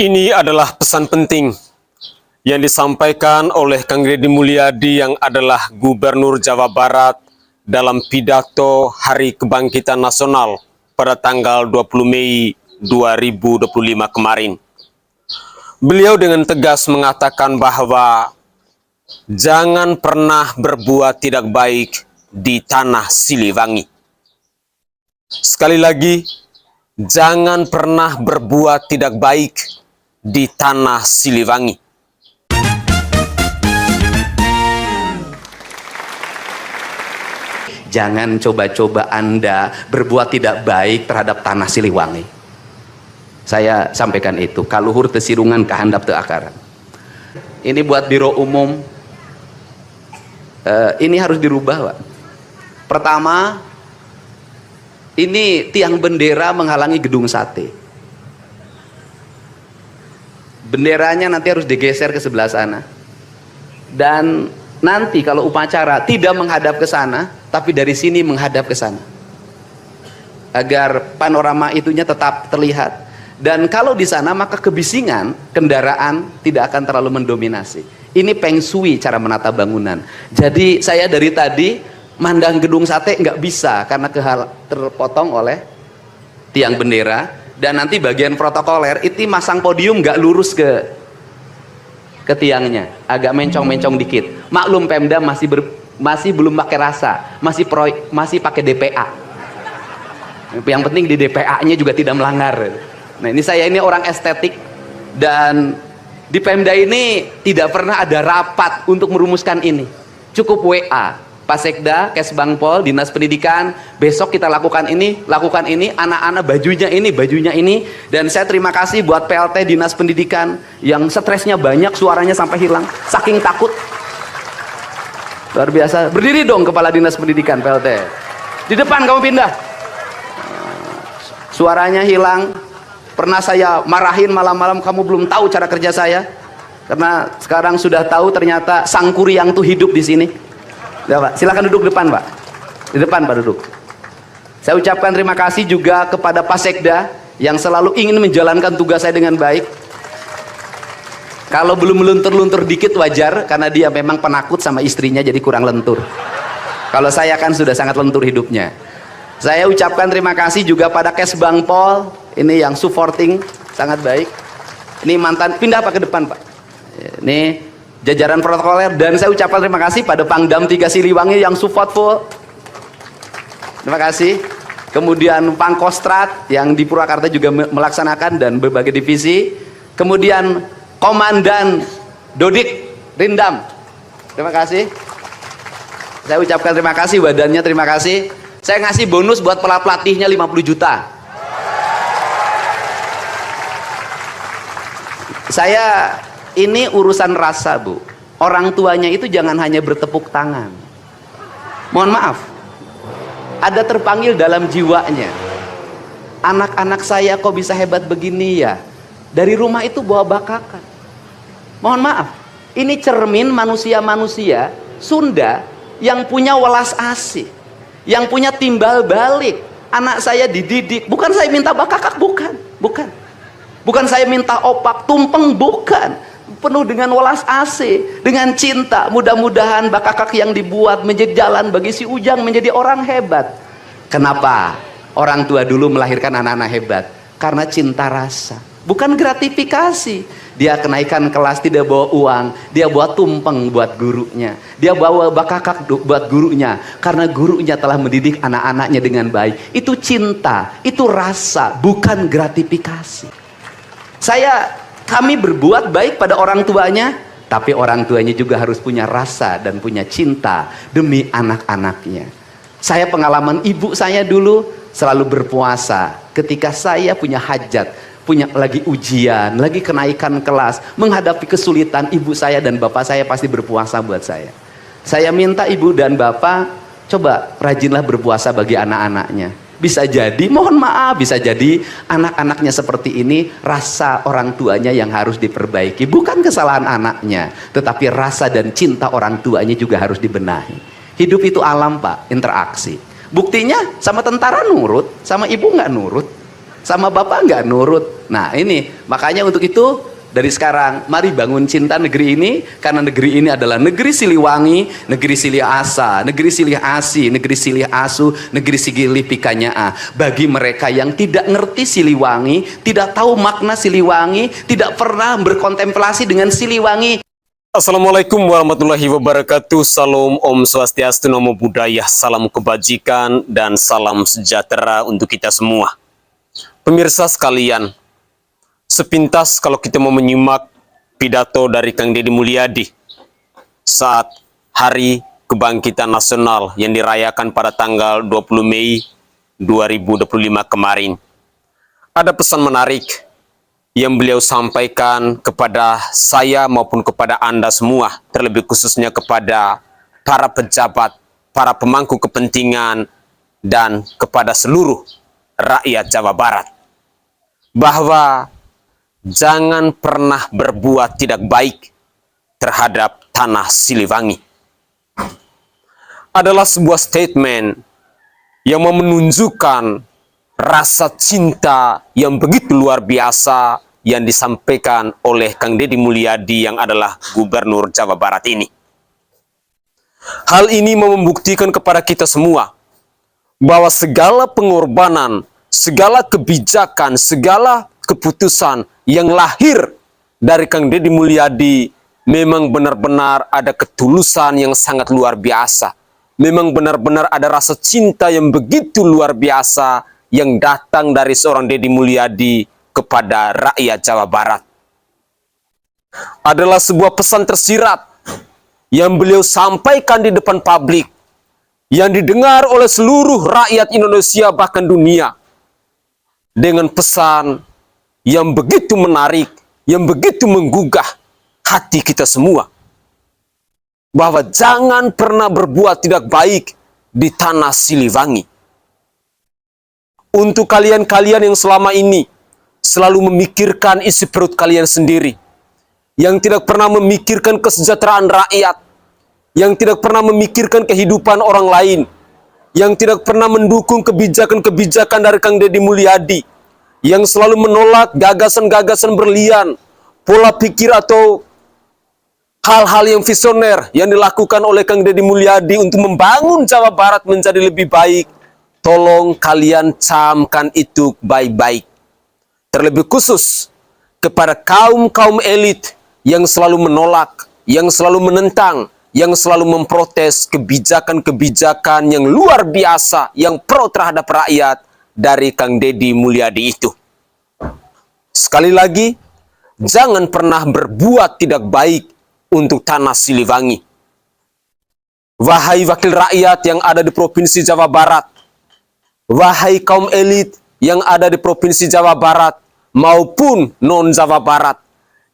Ini adalah pesan penting yang disampaikan oleh Kang Deddy Mulyadi yang adalah Gubernur Jawa Barat dalam pidato Hari Kebangkitan Nasional pada tanggal 20 Mei 2025 kemarin. Beliau dengan tegas mengatakan bahwa jangan pernah berbuat tidak baik di tanah Siliwangi. Sekali lagi, jangan pernah berbuat tidak baik di tanah Siliwangi. Jangan coba-coba Anda berbuat tidak baik terhadap tanah Siliwangi. Saya sampaikan itu, kaluhur tesirungan kahandap teu akaran. Ini buat biro umum, ini harus dirubah, Pak. Pertama, ini tiang bendera menghalangi gedung sate. Benderanya nanti harus digeser ke sebelah sana. Dan nanti kalau upacara tidak menghadap ke sana, tapi dari sini menghadap ke sana. Agar panorama itunya tetap terlihat. Dan kalau di sana maka kebisingan kendaraan tidak akan terlalu mendominasi. Ini Feng Shui cara menata bangunan. Jadi saya dari tadi mandang gedung sate nggak bisa karena terpotong oleh tiang bendera. Dan nanti bagian protokoler itu masang podium nggak lurus ke tiangnya, agak mencong-mencong dikit. Maklum Pemda masih belum pakai rasa, masih pakai DPA. Yang penting di DPA-nya juga tidak melanggar. Nah ini orang estetik, dan di Pemda ini tidak pernah ada rapat untuk merumuskan ini. Cukup WA, Pak Sekda, Kesbangpol, Dinas Pendidikan, besok kita lakukan ini, anak-anak bajunya ini, dan saya terima kasih buat PLT Dinas Pendidikan yang stresnya banyak, suaranya sampai hilang, saking takut. Luar biasa. Berdiri dong Kepala Dinas Pendidikan PLT. Di depan kamu pindah. Suaranya hilang. Pernah saya marahin malam-malam, kamu belum tahu cara kerja saya. Karena sekarang sudah tahu ternyata sang kuryang tuh hidup di sini. Ya, Pak. Silakan duduk depan, Pak. Di depan, Pak, duduk. Saya ucapkan terima kasih juga kepada Pak Sekda yang selalu ingin menjalankan tugas saya dengan baik. Kalau belum meluntur-luntur dikit wajar, karena dia memang penakut sama istrinya jadi kurang lentur. Kalau saya kan sudah sangat lentur hidupnya. Saya ucapkan terima kasih juga pada Kesbangpol, ini yang supporting sangat baik. Ini mantan, pindah Pak ke depan, Pak. Ini jajaran protokoler, dan saya ucapkan terima kasih pada Pangdam 3 Siliwangi yang support full. Terima kasih. Kemudian Pangkostrat yang di Purwakarta juga melaksanakan, dan berbagai divisi. Kemudian Komandan Dodik Rindam. Terima kasih. Saya ucapkan terima kasih, badannya terima kasih. Saya ngasih bonus buat pelatihnya 50 juta. Saya ini urusan rasa, Bu. Orang tuanya itu jangan hanya bertepuk tangan. Mohon maaf, ada terpanggil dalam jiwanya. Anak-anak saya kok bisa hebat begini ya? Dari rumah itu bawa bakakan. Mohon maaf, ini cermin manusia-manusia Sunda yang punya welas asih, yang punya timbal balik. Anak saya dididik, bukan saya minta bakakak, bukan saya minta opak tumpeng, bukan. Penuh dengan welas asih, dengan cinta. Mudah-mudahan bakakak yang dibuat menjadi jalan bagi si Ujang menjadi orang hebat. Kenapa orang tua dulu melahirkan anak-anak hebat? Karena cinta rasa, bukan gratifikasi. Dia kenaikan kelas tidak bawa uang, dia bawa tumpeng buat gurunya, dia bawa bakakak buat gurunya, karena gurunya telah mendidik anak-anaknya dengan baik. Itu cinta, itu rasa, bukan gratifikasi. Kami berbuat baik pada orang tuanya, tapi orang tuanya juga harus punya rasa dan punya cinta demi anak-anaknya. Saya pengalaman ibu saya dulu selalu berpuasa ketika saya punya hajat, punya lagi ujian, lagi kenaikan kelas, menghadapi kesulitan, ibu saya dan bapak saya pasti berpuasa buat saya. Saya minta ibu dan bapak, coba rajinlah berpuasa bagi anak-anaknya. Bisa jadi, mohon maaf, bisa jadi anak-anaknya seperti ini, rasa orang tuanya yang harus diperbaiki. Bukan kesalahan anaknya, tetapi rasa dan cinta orang tuanya juga harus dibenahi. Hidup itu alam, Pak, interaksi. Buktinya sama tentara nurut, sama ibu nggak nurut. sama bapak nggak nurut. Nah ini makanya untuk itu dari sekarang mari bangun cinta negeri ini, karena negeri ini adalah negeri Siliwangi, negeri Silih Asa, negeri Silih Asi, negeri Silih Asu, negeri Silih Pikanyaa. Bagi mereka yang tidak ngerti Siliwangi, tidak tahu makna Siliwangi, tidak pernah berkontemplasi dengan Siliwangi. Assalamualaikum warahmatullahi wabarakatuh. Salam Om Swastiastu, Namo Buddhaya, salam kebajikan dan salam sejahtera untuk kita semua. Pemirsa sekalian, sepintas kalau kita mau menyimak pidato dari Kang Deddy Mulyadi saat Hari Kebangkitan Nasional yang dirayakan pada tanggal 20 Mei 2025 kemarin, ada pesan menarik yang beliau sampaikan kepada saya maupun kepada Anda semua, terlebih khususnya kepada para pejabat, para pemangku kepentingan, dan kepada seluruh rakyat Jawa Barat, bahwa jangan pernah berbuat tidak baik terhadap tanah Siliwangi. Adalah sebuah statement yang menunjukkan rasa cinta yang begitu luar biasa yang disampaikan oleh Kang Deddy Mulyadi yang adalah Gubernur Jawa Barat ini. Hal ini membuktikan kepada kita semua bahwa segala pengorbanan, segala kebijakan, segala keputusan yang lahir dari Kang Deddy Mulyadi memang benar-benar ada ketulusan yang sangat luar biasa. Memang benar-benar ada rasa cinta yang begitu luar biasa yang datang dari seorang Deddy Mulyadi kepada rakyat Jawa Barat. Adalah sebuah pesan tersirat yang beliau sampaikan di depan publik, yang didengar oleh seluruh rakyat Indonesia bahkan dunia, dengan pesan yang begitu menarik, yang begitu menggugah hati kita semua, bahwa jangan pernah berbuat tidak baik di tanah Siliwangi. Untuk kalian-kalian yang selama ini selalu memikirkan isi perut kalian sendiri, yang tidak pernah memikirkan kesejahteraan rakyat, yang tidak pernah memikirkan kehidupan orang lain, yang tidak pernah mendukung kebijakan-kebijakan dari Kang Deddy Mulyadi, yang selalu menolak gagasan-gagasan berlian, pola pikir atau hal-hal yang visioner yang dilakukan oleh Kang Deddy Mulyadi untuk membangun Jawa Barat menjadi lebih baik. Tolong kalian camkan itu baik-baik. Terlebih khusus kepada kaum-kaum elit yang selalu menolak, yang selalu menentang, yang selalu memprotes kebijakan-kebijakan yang luar biasa, yang pro terhadap rakyat dari Kang Deddy Mulyadi itu. Sekali lagi, jangan pernah berbuat tidak baik untuk tanah Siliwangi. Wahai wakil rakyat yang ada di Provinsi Jawa Barat, wahai kaum elit yang ada di Provinsi Jawa Barat maupun non-Jawa Barat,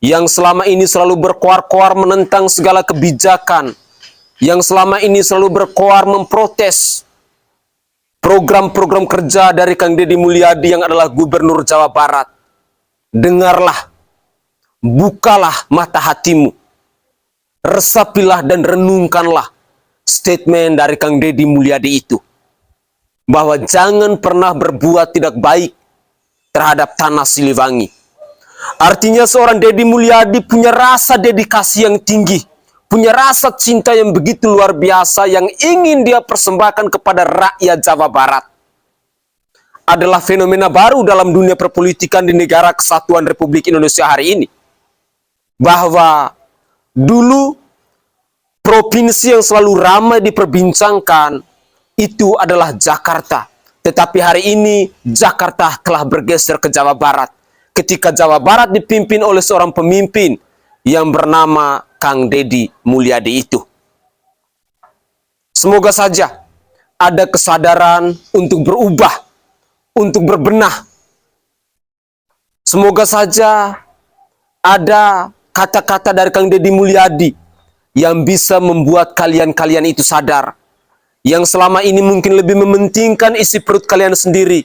yang selama ini selalu berkoar-koar menentang segala kebijakan, yang selama ini selalu berkoar memprotes program-program kerja dari Kang Deddy Mulyadi yang adalah Gubernur Jawa Barat. Dengarlah, bukalah mata hatimu, resapilah dan renungkanlah statement dari Kang Deddy Mulyadi itu, bahwa jangan pernah berbuat tidak baik terhadap tanah Siliwangi. Artinya seorang Deddy Mulyadi punya rasa dedikasi yang tinggi, punya rasa cinta yang begitu luar biasa yang ingin dia persembahkan kepada rakyat Jawa Barat. Adalah fenomena baru dalam dunia perpolitikan di negara kesatuan Republik Indonesia hari ini, bahwa dulu provinsi yang selalu ramai diperbincangkan itu adalah Jakarta, tetapi hari ini Jakarta telah bergeser ke Jawa Barat ketika Jawa Barat dipimpin oleh seorang pemimpin yang bernama Kang Deddy Mulyadi itu. Semoga saja ada kesadaran untuk berubah, untuk berbenah. Semoga saja ada kata-kata dari Kang Deddy Mulyadi yang bisa membuat kalian-kalian itu sadar, yang selama ini mungkin lebih mementingkan isi perut kalian sendiri,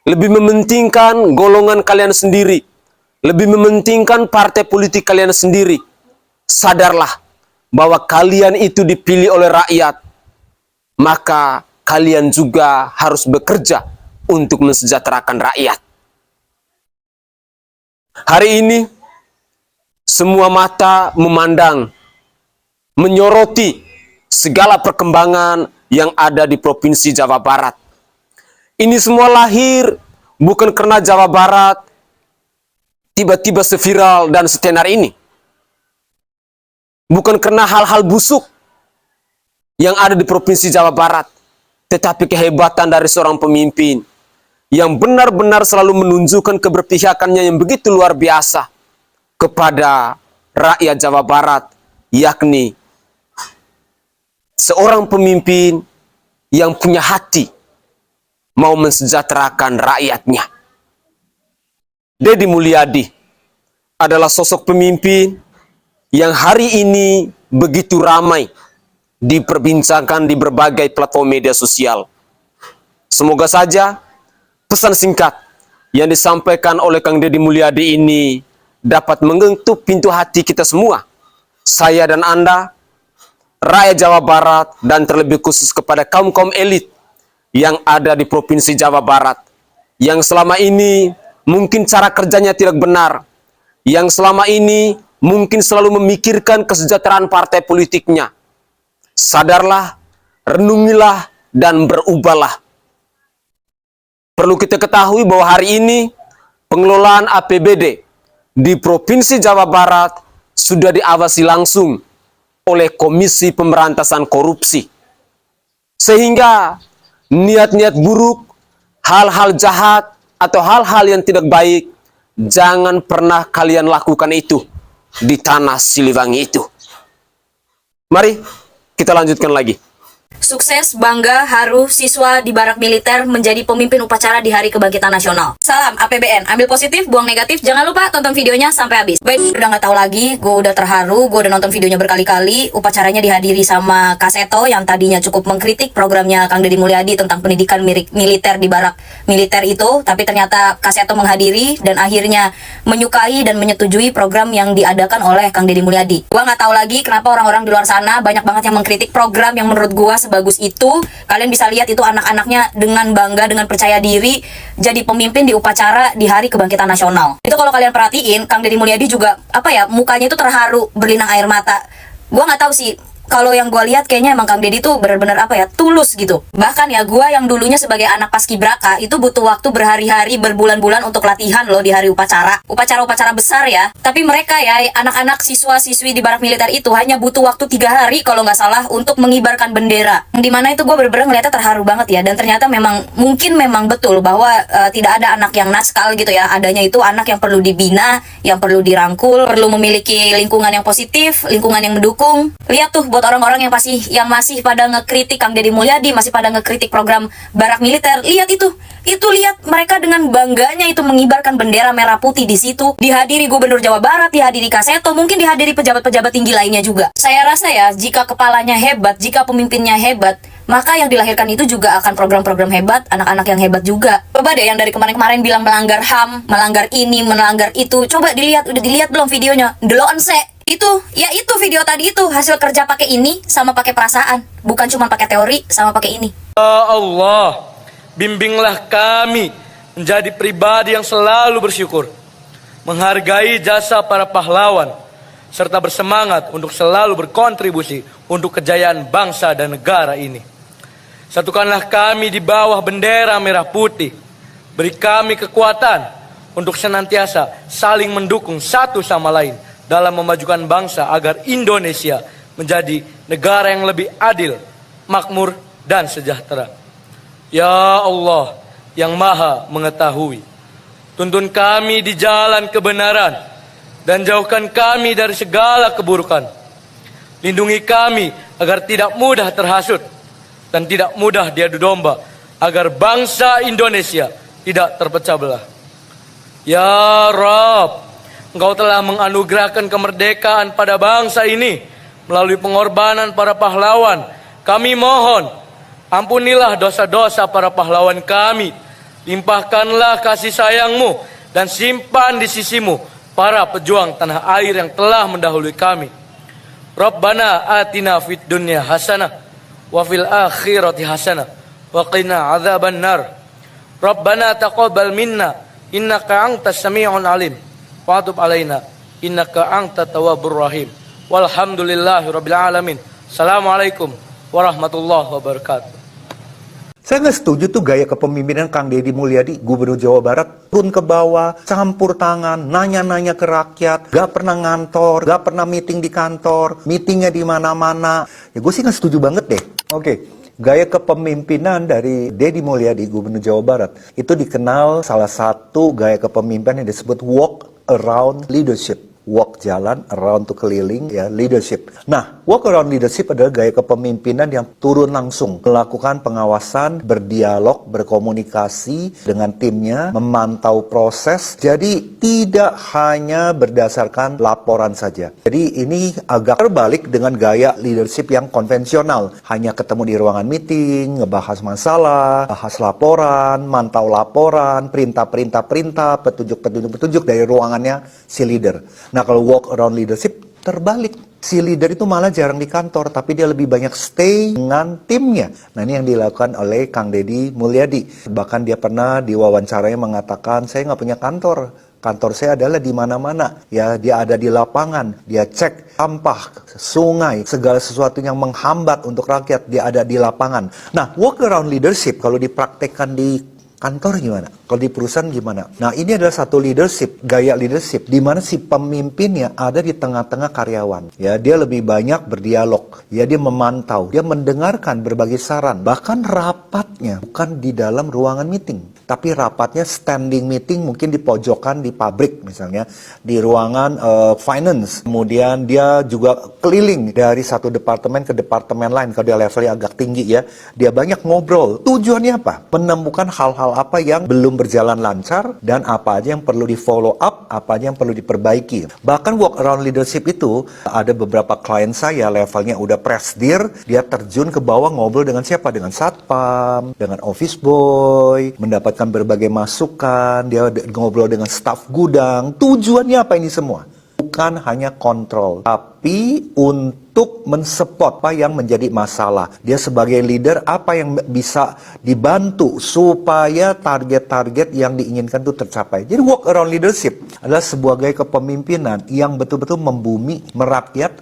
lebih mementingkan golongan kalian sendiri, lebih mementingkan partai politik kalian sendiri. Sadarlah bahwa kalian itu dipilih oleh rakyat, maka kalian juga harus bekerja untuk mensejahterakan rakyat. Hari ini semua mata memandang, menyoroti segala perkembangan yang ada di Provinsi Jawa Barat. Ini semua lahir bukan karena Jawa Barat tiba-tiba seviral dan setenar ini. Bukan karena hal-hal busuk yang ada di Provinsi Jawa Barat, tetapi kehebatan dari seorang pemimpin yang benar-benar selalu menunjukkan keberpihakannya yang begitu luar biasa kepada rakyat Jawa Barat, yakni seorang pemimpin yang punya hati mau mensejahterakan rakyatnya. Deddy Mulyadi adalah sosok pemimpin yang hari ini begitu ramai diperbincangkan di berbagai platform media sosial. Semoga saja pesan singkat yang disampaikan oleh Kang Deddy Mulyadi ini dapat mengetuk pintu hati kita semua. Saya dan Anda, rakyat Jawa Barat, dan terlebih khusus kepada kaum-kaum elit yang ada di Provinsi Jawa Barat, yang selama ini mungkin cara kerjanya tidak benar, yang selama ini mungkin selalu memikirkan kesejahteraan partai politiknya. Sadarlah, renungilah, dan berubahlah. Perlu kita ketahui bahwa hari ini pengelolaan APBD di Provinsi Jawa Barat sudah diawasi langsung oleh Komisi Pemberantasan Korupsi. Sehingga niat-niat buruk, hal-hal jahat, atau hal-hal yang tidak baik, jangan pernah kalian lakukan itu di tanah Siliwangi itu. Mari kita lanjutkan lagi. Sukses, bangga, haru, siswa di Barak Militer menjadi pemimpin upacara di Hari Kebangkitan Nasional. Salam APBN, ambil positif, buang negatif. Jangan lupa tonton videonya sampai habis. Baik, udah nggak tahu lagi, gue udah terharu, gue udah nonton videonya berkali-kali. Upacaranya dihadiri sama Kak Seto yang tadinya cukup mengkritik programnya Kang Deddy Mulyadi tentang pendidikan militer di Barak Militer itu, tapi ternyata Kak Seto menghadiri dan akhirnya menyukai dan menyetujui program yang diadakan oleh Kang Deddy Mulyadi. Gue nggak tahu lagi kenapa orang-orang di luar sana banyak banget yang mengkritik program yang menurut gue sebagus itu. Kalian bisa lihat itu anak-anaknya dengan bangga, dengan percaya diri jadi pemimpin di upacara di Hari Kebangkitan Nasional. Itu kalau kalian perhatiin, Kang Deddy Mulyadi juga mukanya itu terharu, berlinang air mata. Gua nggak tahu sih, kalau yang gue lihat kayaknya emang Kang Deddy tuh benar-benar tulus gitu. Bahkan ya gue yang dulunya sebagai anak paskibraka itu butuh waktu berhari-hari, berbulan-bulan untuk latihan loh di hari upacara besar ya. Tapi mereka ya, anak-anak siswa-siswi di Barak Militer itu hanya butuh waktu 3 hari kalau nggak salah untuk mengibarkan bendera. Dimana itu gue benar-benar ngeliatnya terharu banget ya. Dan ternyata mungkin memang betul bahwa tidak ada anak yang naskal gitu ya. Adanya itu anak yang perlu dibina, yang perlu dirangkul, perlu memiliki lingkungan yang positif, lingkungan yang mendukung. Lihat tuh buat orang-orang yang masih pada ngekritik Kang Deddy Mulyadi, masih pada ngekritik program Barak Militer. Lihat itu lihat mereka dengan bangganya itu mengibarkan bendera merah putih di situ. Dihadiri Gubernur Jawa Barat, dihadiri Kak Seto, mungkin dihadiri pejabat-pejabat tinggi lainnya juga. Saya rasa ya, jika kepalanya hebat, jika pemimpinnya hebat, maka yang dilahirkan itu juga akan program-program hebat, anak-anak yang hebat juga. Coba deh yang dari kemarin-kemarin bilang melanggar HAM, melanggar ini, melanggar itu. Coba dilihat, udah dilihat belum videonya? Deloan se. Itu video tadi itu hasil kerja pakai ini sama pakai perasaan, bukan cuma pakai teori sama pakai ini. Ya Allah, bimbinglah kami menjadi pribadi yang selalu bersyukur, menghargai jasa para pahlawan, serta bersemangat untuk selalu berkontribusi untuk kejayaan bangsa dan negara ini. Satukanlah kami di bawah bendera merah putih, beri kami kekuatan untuk senantiasa saling mendukung satu sama lain dalam memajukan bangsa agar Indonesia menjadi negara yang lebih adil, makmur, dan sejahtera. Ya Allah yang maha mengetahui, tuntun kami di jalan kebenaran dan jauhkan kami dari segala keburukan. Lindungi kami agar tidak mudah terhasut dan tidak mudah diadu domba, agar bangsa Indonesia tidak terpecah belah. Ya Rabb, Engkau telah menganugerahkan kemerdekaan pada bangsa ini melalui pengorbanan para pahlawan. Kami mohon, ampunilah dosa-dosa para pahlawan kami. Limpahkanlah kasih sayang-Mu dan simpan di sisi-Mu para pejuang tanah air yang telah mendahului kami. Rabbana atina fid dunya hasanah wa fil akhirati hasanah wa qina adzaban nar. Rabbana taqabbal minna innaka antas samii'ul alim. wa tub alaina innaka antat tawwabur rahim. Walhamdulillahirabbil alamin. Assalamualaikum warahmatullahi wabarakatuh. Saya nggak setuju tuh gaya kepemimpinan Kang Deddy Mulyadi, Gubernur Jawa Barat, turun ke bawah, campur tangan, nanya-nanya ke rakyat, gak pernah ngantor, gak pernah meeting di kantor, meetingnya di mana-mana. Ya gue sih nggak setuju banget deh. Oke, gaya kepemimpinan dari Deddy Mulyadi, Gubernur Jawa Barat, itu dikenal salah satu gaya kepemimpinan yang disebut walk around leadership. Walk jalan, around to keliling, ya, leadership. Nah, walk around leadership adalah gaya kepemimpinan yang turun langsung, melakukan pengawasan, berdialog, berkomunikasi dengan timnya, memantau proses. Jadi, tidak hanya berdasarkan laporan saja. Jadi, ini agak terbalik dengan gaya leadership yang konvensional. Hanya ketemu di ruangan meeting, ngebahas masalah, bahas laporan, mantau laporan, perintah-perintah, petunjuk-petunjuk dari ruangannya si leader. Nah, kalau walk around leadership terbalik. Si leader itu malah jarang di kantor, tapi dia lebih banyak stay dengan timnya. Nah, ini yang dilakukan oleh Kang Deddy Mulyadi. Bahkan dia pernah diwawancaranya mengatakan, saya nggak punya kantor. Kantor saya adalah di mana-mana. Ya, dia ada di lapangan. Dia cek sampah, sungai, segala sesuatu yang menghambat untuk rakyat. Dia ada di lapangan. Nah, walk around leadership kalau dipraktekkan di kantor gimana? Kalau di perusahaan gimana? Nah, ini adalah satu leadership, gaya leadership, di mana si pemimpinnya ada di tengah-tengah karyawan. Ya, dia lebih banyak berdialog. Ya, dia memantau, dia mendengarkan berbagai saran. Bahkan rapatnya bukan di dalam ruangan meeting, tapi rapatnya standing meeting mungkin di pojokan di pabrik misalnya, di ruangan finance. Kemudian dia juga keliling dari satu departemen ke departemen lain kalau dia levelnya agak tinggi ya. Dia banyak ngobrol. Tujuannya apa? Menemukan hal-hal apa yang belum berjalan lancar dan apa aja yang perlu di follow up, apa aja yang perlu diperbaiki. Bahkan walk around leadership itu ada beberapa klien saya levelnya udah presidir, dia terjun ke bawah ngobrol dengan siapa? Dengan satpam, dengan office boy, mendapatkan berbagai masukan, dia ngobrol dengan staf gudang. Tujuannya apa ini semua? Bukan hanya kontrol, tapi untuk mensupport apa yang menjadi masalah. Dia sebagai leader, apa yang bisa dibantu supaya target-target yang diinginkan itu tercapai. Jadi walk around leadership adalah sebuah gaya kepemimpinan yang betul-betul membumi, merakyat,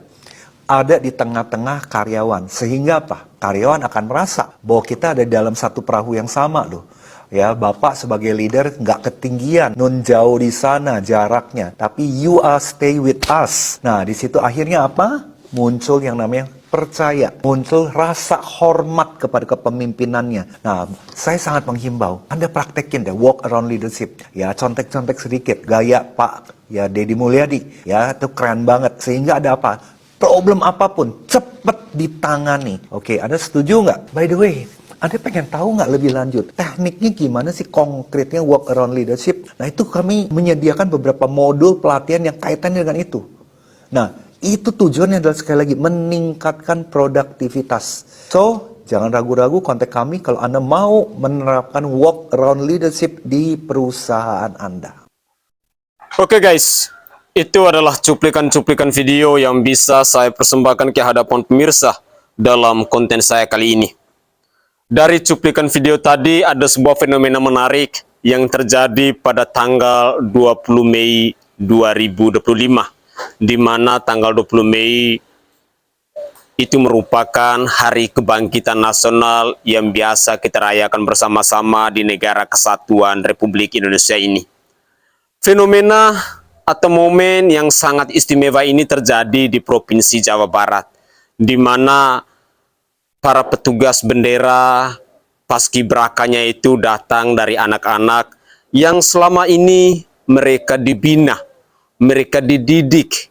ada di tengah-tengah karyawan. Sehingga apa? Karyawan akan merasa bahwa kita ada dalam satu perahu yang sama loh. Ya, Bapak sebagai leader nggak ketinggian, nun jauh di sana jaraknya, tapi you are stay with us. Nah, di situ akhirnya apa? Muncul yang namanya percaya, muncul rasa hormat kepada kepemimpinannya. Nah, saya sangat menghimbau, Anda praktekin deh walk around leadership. Ya, contek-contek sedikit, gaya Pak ya Deddy Mulyadi. Ya, itu keren banget. Sehingga ada apa? Problem apapun, cepet ditangani. Oke, Anda setuju nggak? By the way, Anda pengen tahu nggak lebih lanjut? Tekniknya gimana sih konkretnya walk around leadership? Nah, itu kami menyediakan beberapa modul pelatihan yang kaitannya dengan itu. Nah, itu tujuannya adalah sekali lagi meningkatkan produktivitas. So, jangan ragu-ragu kontak kami kalau Anda mau menerapkan walk around leadership di perusahaan Anda. Oke guys, itu adalah cuplikan-cuplikan video yang bisa saya persembahkan ke hadapan pemirsa dalam konten saya kali ini. Dari cuplikan video tadi ada sebuah fenomena menarik yang terjadi pada tanggal 20 Mei 2025, di mana tanggal 20 Mei itu merupakan Hari Kebangkitan Nasional yang biasa kita rayakan bersama-sama di Negara Kesatuan Republik Indonesia ini. Fenomena atau momen yang sangat istimewa ini terjadi di Provinsi Jawa Barat, di mana para petugas bendera paskibrakanya itu datang dari anak-anak yang selama ini mereka dibina, mereka dididik,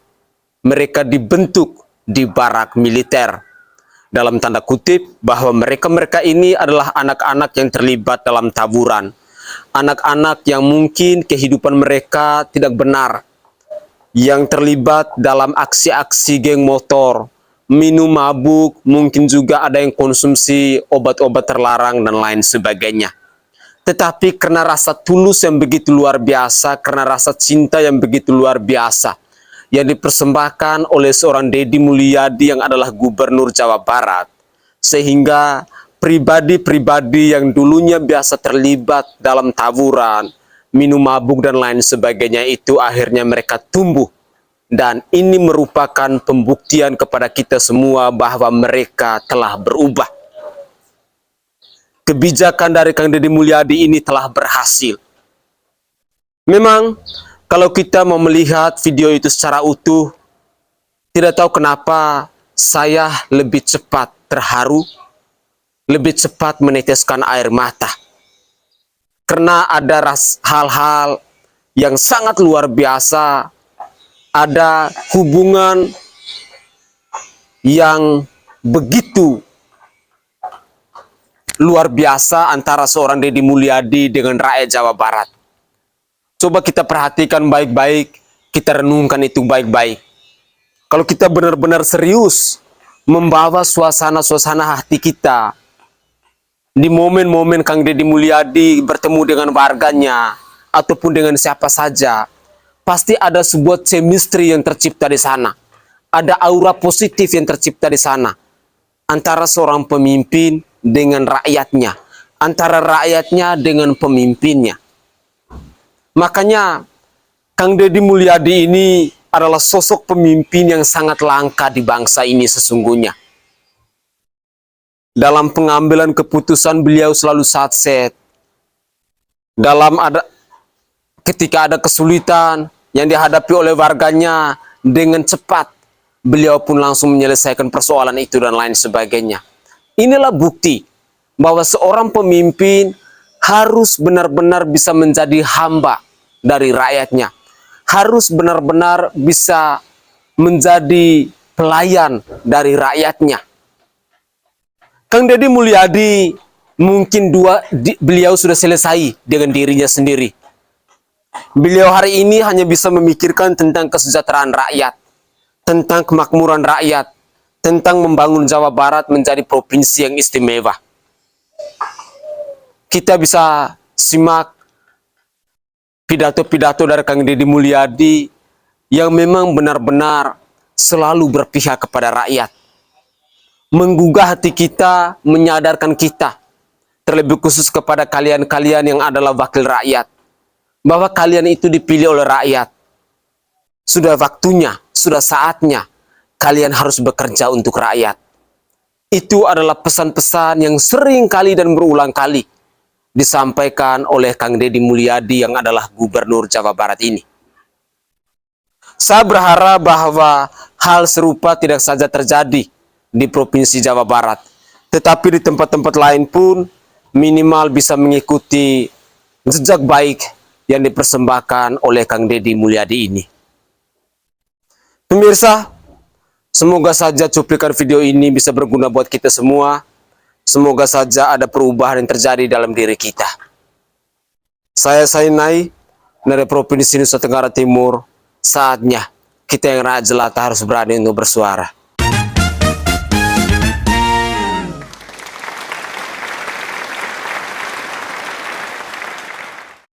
mereka dibentuk di barak militer. Dalam tanda kutip bahwa mereka-mereka ini adalah anak-anak yang terlibat dalam tawuran. Anak-anak yang mungkin kehidupan mereka tidak benar, yang terlibat dalam aksi-aksi geng motor, minum mabuk, mungkin juga ada yang konsumsi obat-obat terlarang dan lain sebagainya. Tetapi karena rasa tulus yang begitu luar biasa, karena rasa cinta yang begitu luar biasa, yang dipersembahkan oleh seorang Deddy Mulyadi yang adalah Gubernur Jawa Barat, sehingga pribadi-pribadi yang dulunya biasa terlibat dalam tawuran, minum mabuk dan lain sebagainya itu akhirnya mereka tumbuh. Dan ini merupakan pembuktian kepada kita semua bahwa mereka telah berubah. Kebijakan dari Kang Deddy Mulyadi ini telah berhasil. Memang kalau kita mau melihat video itu secara utuh, tidak tahu kenapa saya lebih cepat terharu, lebih cepat meneteskan air mata. Karena ada hal-hal yang sangat luar biasa, ada hubungan yang begitu luar biasa antara seorang Deddy Mulyadi dengan rakyat Jawa Barat. Coba kita perhatikan baik-baik, kita renungkan itu baik-baik. Kalau kita benar-benar serius membawa suasana-suasana hati kita di momen-momen Kang Deddy Mulyadi bertemu dengan warganya ataupun dengan siapa saja, pasti ada sebuah chemistry yang tercipta di sana. Ada aura positif yang tercipta di sana antara seorang pemimpin dengan rakyatnya, antara rakyatnya dengan pemimpinnya. Makanya Kang Deddy Mulyadi ini adalah sosok pemimpin yang sangat langka di bangsa ini sesungguhnya. Dalam pengambilan keputusan beliau selalu satset. Ketika ada kesulitan yang dihadapi oleh warganya, dengan cepat beliau pun langsung menyelesaikan persoalan itu dan lain sebagainya. Inilah bukti bahwa seorang pemimpin harus benar-benar bisa menjadi hamba dari rakyatnya. Harus benar-benar bisa menjadi pelayan dari rakyatnya. Kang Deddy Mulyadi mungkin beliau sudah selesai dengan dirinya sendiri. Beliau hari ini hanya bisa memikirkan tentang kesejahteraan rakyat, tentang kemakmuran rakyat, tentang membangun Jawa Barat menjadi provinsi yang istimewa. Kita bisa simak pidato-pidato dari Kang Deddy Mulyadi yang memang benar-benar selalu berpihak kepada rakyat. Menggugah hati kita, menyadarkan kita, terlebih khusus kepada kalian-kalian yang adalah wakil rakyat, bahwa kalian itu dipilih oleh rakyat. Sudah waktunya, sudah saatnya kalian harus bekerja untuk rakyat. Itu adalah pesan-pesan yang sering kali dan berulang kali disampaikan oleh Kang Deddy Mulyadi yang adalah Gubernur Jawa Barat ini. Saya berharap bahwa hal serupa tidak saja terjadi di Provinsi Jawa Barat, tetapi di tempat-tempat lain pun minimal bisa mengikuti jejak baik yang dipersembahkan oleh Kang Deddy Mulyadi ini. Pemirsa, semoga saja cuplikan video ini bisa berguna buat kita semua. Semoga saja ada perubahan yang terjadi dalam diri kita. Saya Sainai dari Provinsi Nusa Tenggara Timur. Saatnya kita yang rakyat jelata harus berani untuk bersuara.